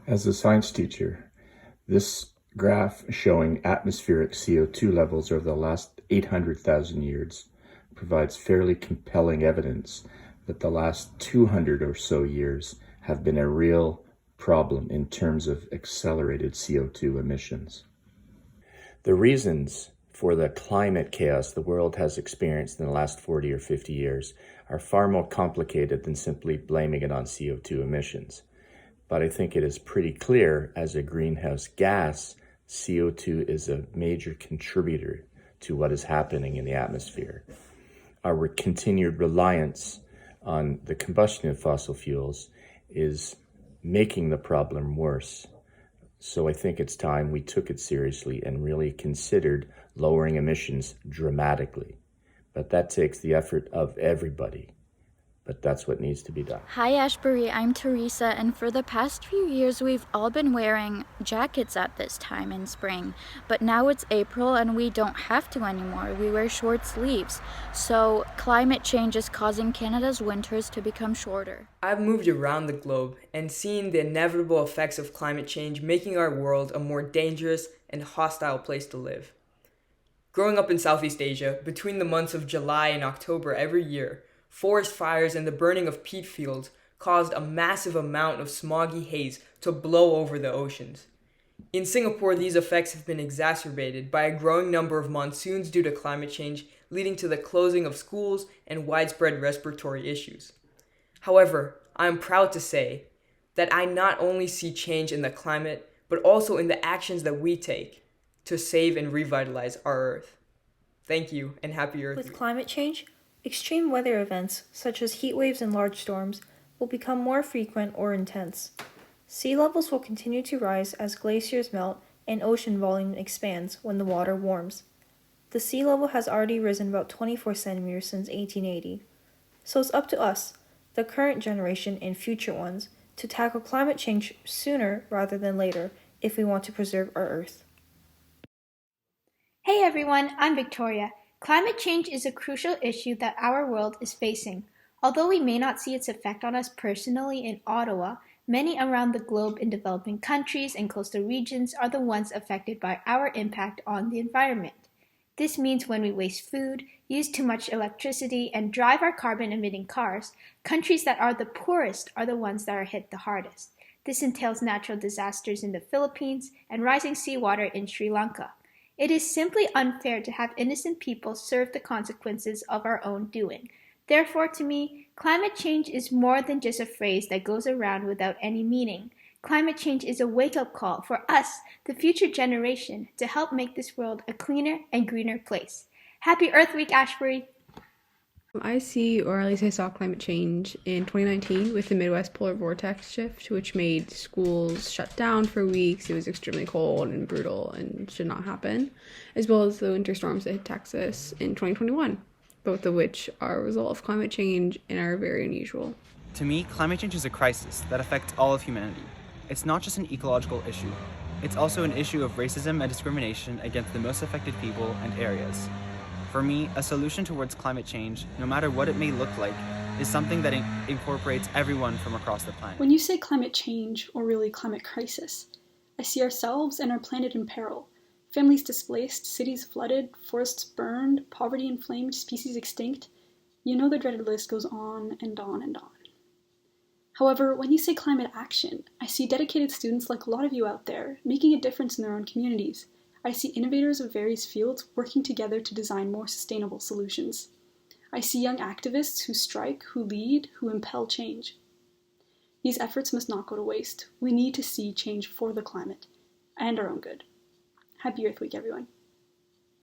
As a science teacher, this graph showing atmospheric CO2 levels over the last 800,000 years provides fairly compelling evidence that the last 200 or so years have been a real problem in terms of accelerated CO2 emissions. The reasons for the climate chaos the world has experienced in the last 40 or 50 years are far more complicated than simply blaming it on CO2 emissions. But I think it is pretty clear as a greenhouse gas, CO2 is a major contributor to what is happening in the atmosphere. Our continued reliance on the combustion of fossil fuels is making the problem worse. So I think it's time we took it seriously and really considered lowering emissions dramatically. But that takes the effort of everybody. But that's what needs to be done. Hi Ashbury, I'm Teresa, and for the past few years we've all been wearing jackets at this time in spring. But now it's April and we don't have to anymore. We wear short sleeves. So climate change is causing Canada's winters to become shorter. I've moved around the globe and seen the inevitable effects of climate change making our world a more dangerous and hostile place to live. Growing up in Southeast Asia, between the months of July and October every year, forest fires and the burning of peat fields caused a massive amount of smoggy haze to blow over the oceans. In Singapore, these effects have been exacerbated by a growing number of monsoons due to climate change, leading to the closing of schools and widespread respiratory issues. However, I am proud to say that I not only see change in the climate, but also in the actions that we take to save and revitalize our Earth. Thank you, and happy Earth Week. With climate change, extreme weather events, such as heat waves and large storms, will become more frequent or intense. Sea levels will continue to rise as glaciers melt and ocean volume expands when the water warms. The sea level has already risen about 24 centimeters since 1880. So it's up to us, the current generation and future ones, to tackle climate change sooner rather than later if we want to preserve our Earth. Hey everyone, I'm Victoria. Climate change is a crucial issue that our world is facing. Although we may not see its effect on us personally in Ottawa, many around the globe in developing countries and coastal regions are the ones affected by our impact on the environment. This means when we waste food, use too much electricity, and drive our carbon-emitting cars, countries that are the poorest are the ones that are hit the hardest. This entails natural disasters in the Philippines and rising seawater in Sri Lanka. It is simply unfair to have innocent people serve the consequences of our own doing. Therefore, to me, climate change is more than just a phrase that goes around without any meaning. Climate change is a wake-up call for us, the future generation, to help make this world a cleaner and greener place. Happy Earth Week, Ashbury! I see, or at least I saw climate change in 2019 with the Midwest polar vortex shift, which made schools shut down for weeks. It was extremely cold and brutal and should not happen, as well as the winter storms that hit Texas in 2021, both of which are a result of climate change and are very unusual. To me, climate change is a crisis that affects all of humanity. It's not just an ecological issue. It's also an issue of racism and discrimination against the most affected people and areas. For me, a solution towards climate change, no matter what it may look like, is something that incorporates everyone from across the planet. When you say climate change, or really climate crisis, I see ourselves and our planet in peril. Families displaced, cities flooded, forests burned, poverty inflamed, species extinct. You know the dreaded list goes on and on and on. However, when you say climate action, I see dedicated students like a lot of you out there making a difference in their own communities. I see innovators of various fields working together to design more sustainable solutions. I see young activists who strike, who lead, who impel change. These efforts must not go to waste. We need to see change for the climate and our own good. Happy Earth Week, everyone.